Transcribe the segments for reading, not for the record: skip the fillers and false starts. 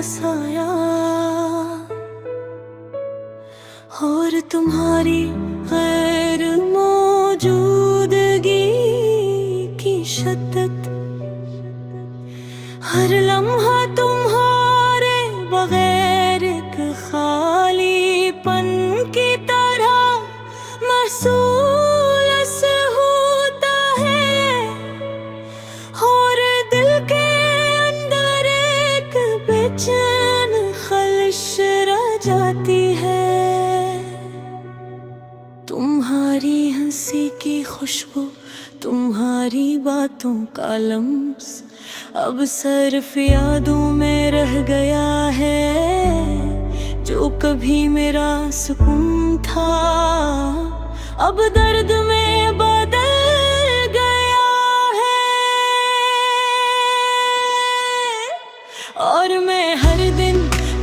साया और तुम्हारी गैर मौजूदगी की शिद्दत। हर लम्हा तुम्हारे बगैर एक खालीपन की तरह महसूस होता है और दिल के अंदर एक बेचैन खलिश रह जाती है। तुम्हारी हंसी की खुशबू, तुम्हारी बातों का लम्स अब सिर्फ यादों में रह गया है। जो कभी मेरा सुकून था अब दर्द में बदल गया है। और मैं हर दिन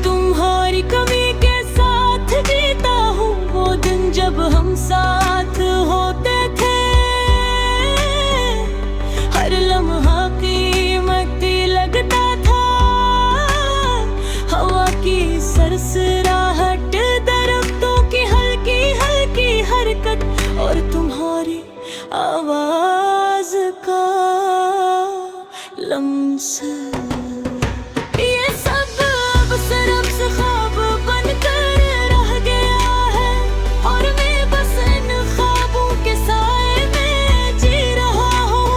तुम्हारी कमी के साथ जीता हूँ। वो दिन जब हम साथ होते थे, हर लम्हा कीमती लगता था। हवा की सरसराहट, दरख्तों की हल्की हल्की हरकत और तुम्हारी आवाज का लम्स, ये सब अब सिर्फ ख्वाब बनकर रह गया है। और मैं बस इन ख्वाबों के साए में जी रहा हूँ।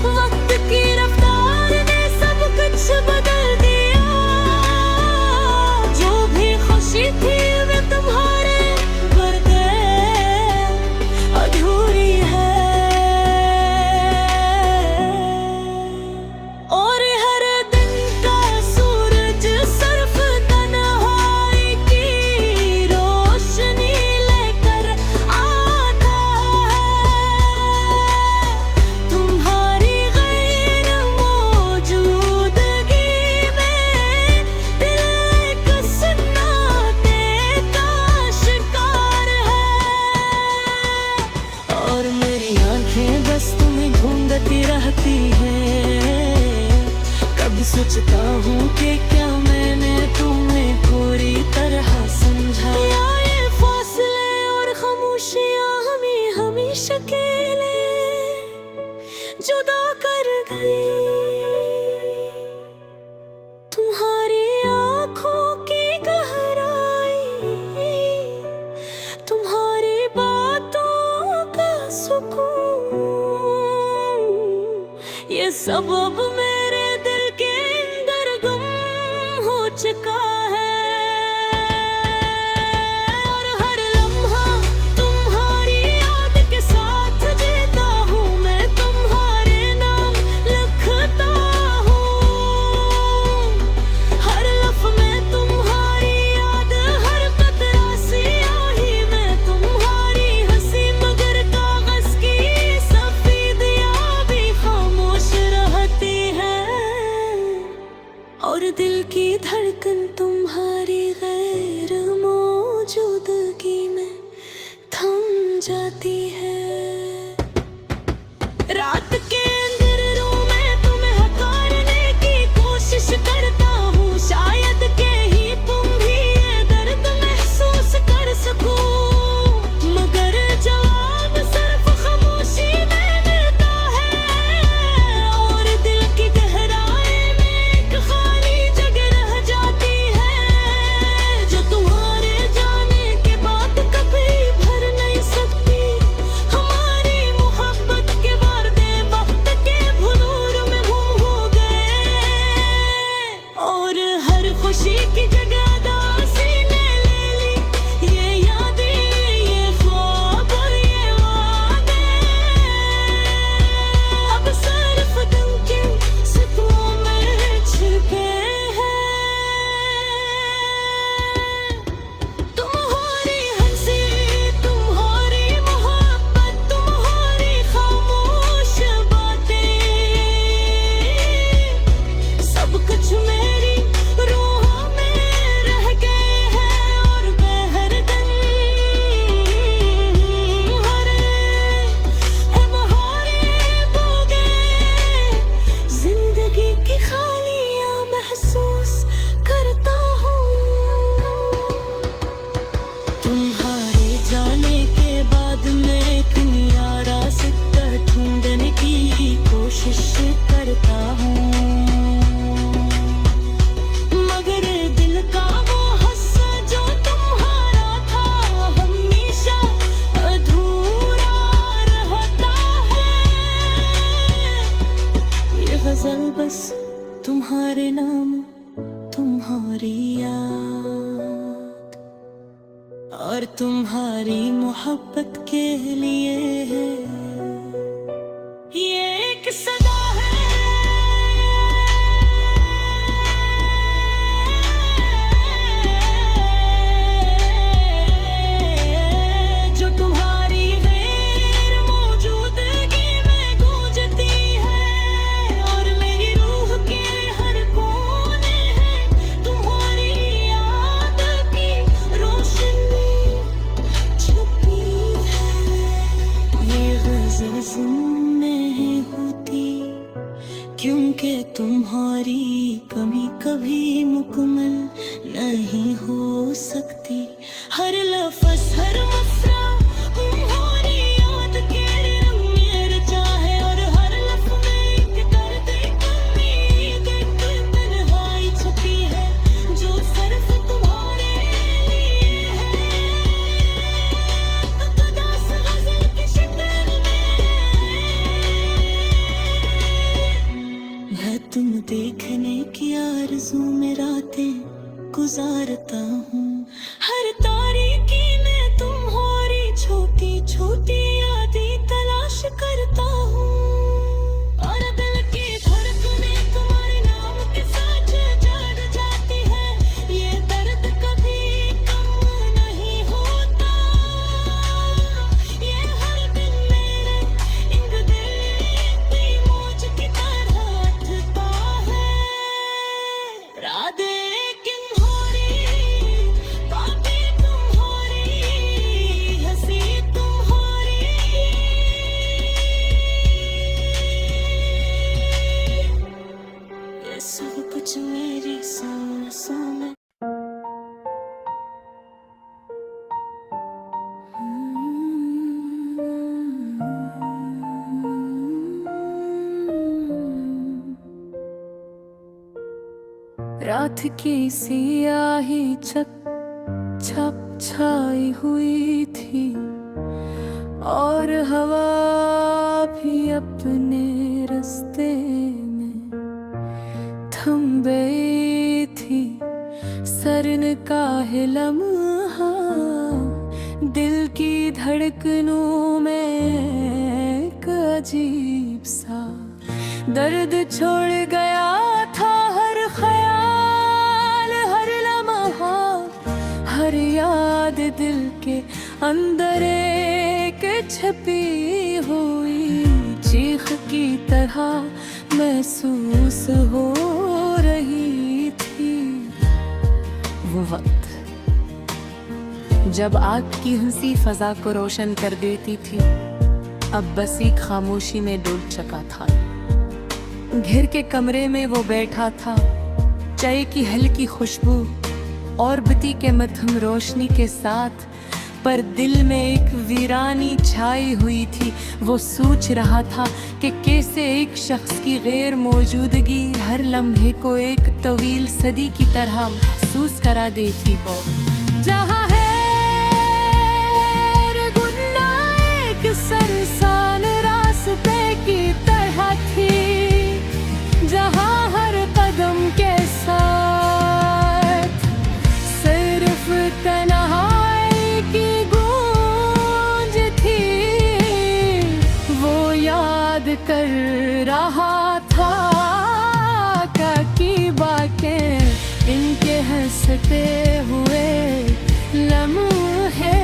वक्त की रफ्तार ने सब कुछ बदल दिया। जो भी खुशी थी वे तुम्हारे बगैर अधूरी है। और हर दिन का सूरज सिर्फ तन्हाई की रोशनी लेकर आता है। तुम्हारी गैर मौजूदगी में दिल एक सन्नाटे का शिकार है। और मेरी आंखें बस तुम्हें ढूंढती रहती हैं। कभी सोचता हूँ कि क्या मैंने तुम्हें पूरी तरह समझा, या ये फासले और खामोशियाँ हमें हमेशा के लिए जुदा कर गई। तुम्हारी आँखों की गहराई, तुम्हारी बातों का सुकून, ये सब अब मेरे दिल के अंदर गुम हो चुका है। और हर लम्हा तुम्हारी याद के साथ जीता हूँ। मैं तुम्हारे नाम लिखता हूँ। हर लफ्ज़ में तुम्हारी याद, हर कतरा सियाही में तुम्हारी हंसी। मगर कागज की सफेदियाँ भी खामोश रहती है। और दिल की धड़कन तुम्हारी गैर मौजूदगी में थम जाती है। रात के अंधेरों में तुम्हें हकारने की कोशिश करता हूँ। शायद के ही तुम भी ये दर्द महसूस कर सको। मगर जवाब सिर्फ खामोशी में मिलता है। और दिल की गहराई में एक खाली जगह रह जाती है, जो तुम्हारे जाने के बाद कभी भर नहीं सकती। हमारी मोहब्बत के वादे वक्त के भुनूर में गुम हो गए। और हर खुशी की जगह उदासी ने ले ली। ये यादें, ये ख्वाब और ये वादे अब सिर्फ दिल के सपनों में छिपे हैं। तुम्हारी हंसी, तुम्हारी मोहब्बत, तुम्हारी खामोश बातें, सब कुछ मेरी रूह में याद, और तुम्हारी मोहब्बत के लिए है ये एक सदा है। जो तुम्हारी गैर मौजूदगी में गूंजती है, और मेरी रूह के हर कोने है तुम्हारी याद की रोशनी छुपी है। ये गज़ल नहीं होती क्योंकि तुम्हारी कमी कभी मुकम्मल नहीं हो सकती। हर लफ्ज़ हर मसरा तुम्हारी याद के रंग में रचा है, और हर लफ्ज़ में एक दर्द एक उम्मीद एक तन्हाई छुपी है जो सिर्फ तुम्हारे लिए है। मुक़द्दस गज़ल की शक्ल मैं तुम देखने की आरज़ू में रातें गुजारता हूँ। हर तारीकी में तुम्हारी छोटी छोटी यादें तलाश करता हूँ, और दिल की धड़कनें तुम्हारे नाम के साथ जाग जाती है। ये दर्द कभी कम नहीं होता, ये हर दिन मेरे इंग दिल की मौज की तरह उठता है। राधे तुम्हारी, बातें तुम्हारी, हंसी तुम्हारी, ये सब कुछ मेरी सांसों में। रात की सियाही छप छप छाई हुई थी, और हवा भी अपने रास्ते में थम गई थी। सरन का है लम्हा दिल की धड़कनों में एक अजीब सा दर्द छोड़ गया था। हर ख्याल हर लम्हा हर याद दिल के अंदर एक छिपी हुई चीख की तरह महसूस हो रही थी। वो वक्त जब आग की हंसी फजा को रोशन कर देती थी, अब बस एक खामोशी में डूब चुका था। घिर के कमरे में वो बैठा था, चाय की हल्की खुशबू और बत्ती के मध्यम रोशनी के साथ, पर दिल में एक वीरानी छाई हुई थी। वो सोच रहा था कि कैसे एक शख्स की गैर मौजूदगी हर लम्हे को एक तवील सदी की तरह महसूस करा देती हो। जहाँ है गुनाह एक सरसान रास्ते की तरह थी, जहाँ हर कदम के साथ सिर्फ तन्हाई की गूंज थी। वो याद कर रहा था कि बातें इनके हंसते हुए लम्हे,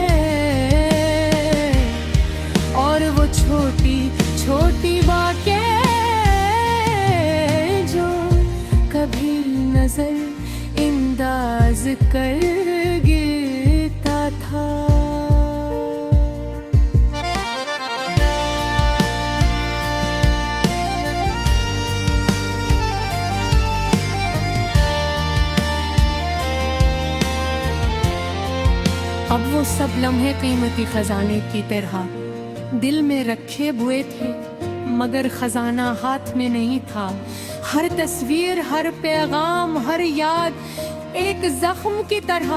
और वो छोटी छोटी बातें जो कभी नजर इंदाज कर गिरता था। अब वो सब लम्हे कीमती खजाने की तरह दिल में रखे हुए थे, मगर खजाना हाथ में नहीं था। हर तस्वीर, हर पैगाम, हर याद एक जख्म की तरह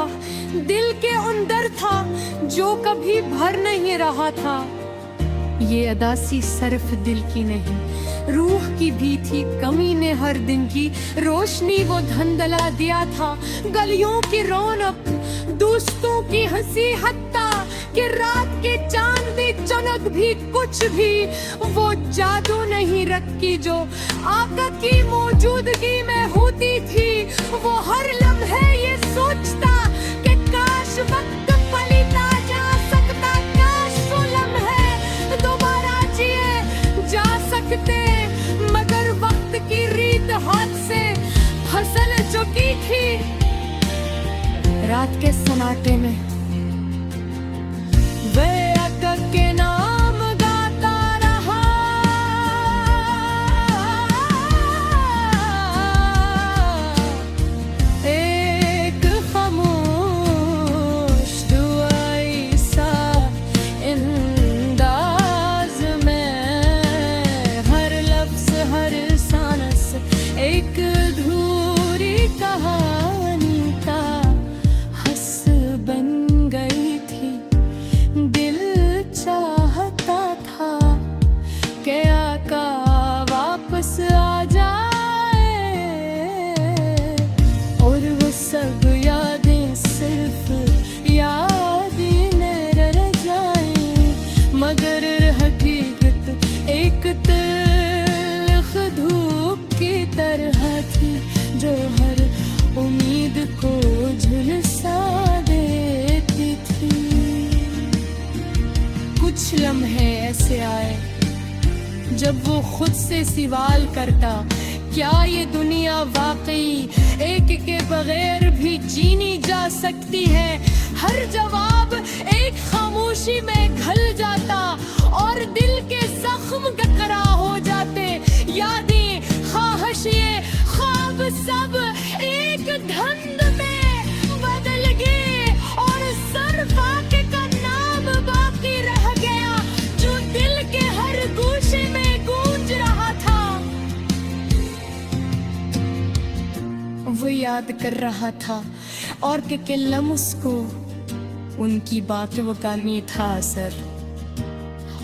दिल के अंदर था जो कभी भर नहीं रहा था। ये अदासी सिर्फ दिल की नहीं रूह की भी थी कमी ने हर दिन की रोशनी वो धंधला दिया था, गलियों की रौनक, दोस्तों की हंसी, हत्ता कि रात के चांदी चमक भी कुछ भी वो जादू नहीं रखी जो आका की मौजूदगी में होती थी। वो हर लम्हे ये सोचता कि काश वक्त पलटा जा सकता, काश वो लम्हे दोबारा जिए जा सकते, मगर वक्त की रीत हाथ से फसल चुकी थी। रात के सन्नाटे में वे आका के नाम गाता रहा, एक खामोश दुआई सा अंदाज में, हर लफ्ज हर सांस एक अधूरी कहानी का हंस बन गई थी। दिल चाहता था कि आका वापस आ जाए और वो सब यादें सिर्फ यादें रह जाएं, मगर हकीकत एक तल्ख धूप की तरह थी जो हर उम्मीद को झुलसा देती थी। कुछ लम्हे ऐसे आए जब वो खुद से सवाल करता, क्या ये दुनिया वाकई एक के बगैर भी जीनी जा सकती है? हर जवाब एक खामोशी में घल जाता और दिल के जख्म ककरा हो जाते। यादें, ख्वाहिशें, ख्वाब सब एक धुंध में बदल गए और सिर्फ आके का नाम बाकी रह गया जो दिल के हर गोशे में गूंज रहा था। वो याद कर रहा था और के लम्स को उनकी बातों का नहीं था असर,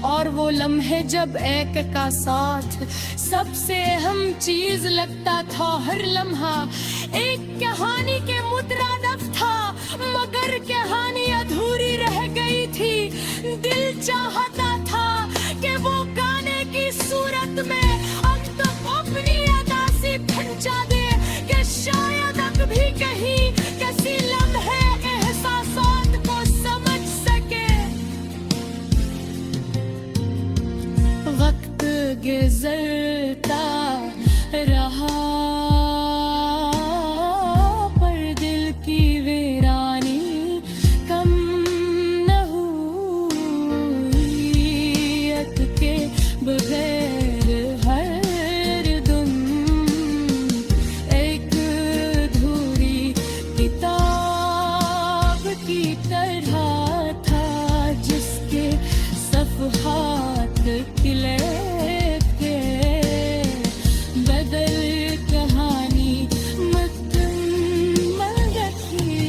और वो लम्हे जब एक का साथ सबसे अहम चीज लगता था। हर लम्हा एक कहानी के मुतरानफ था, मगर कहानी अधूरी रह गई थी। दिल चाहता था कि वो गाने की सूरत में अब तो अपनी अदा से पहुंचा दे कि शायद अब भी कहीं किसी लम्हे एहसासात को समझ सके। वक्त गुजरता रहा पर दिल की वीरानी कम न हुई, यत के बगैर हर दम एक अधूरी किताब की तरह था जिसके सफ़हात खिले थे। बदल कहानी मुकम्मल रखी,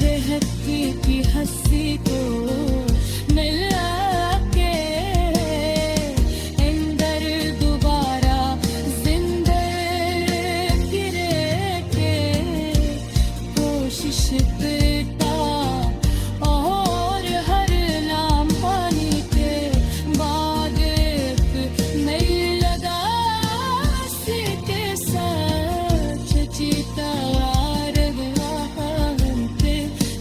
बेहकी की हंसी को मिला के अंदर दोबारा जिंदा गिरे के कोशिश करता और हर लामानी के बाद एक नई लदासी के साथ चीता रहे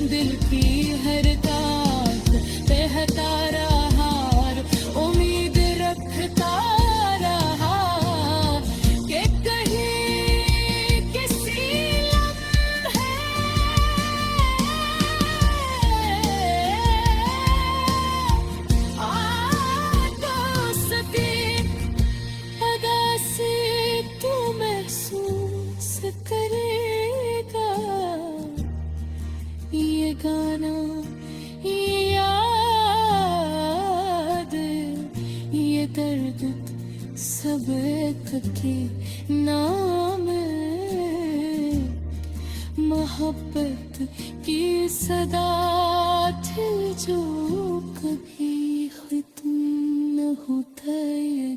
दिल की हर दाद बहता रहा और उम्मीद रखता रहा कि कहीं किसी लम्हे दोस्ती अदा से तू महसूस करेगा। ये गाना, ये याद, ये दर्द सब एक के नाम मोहब्बत की सदा थी जो कभी खत्म न होता ये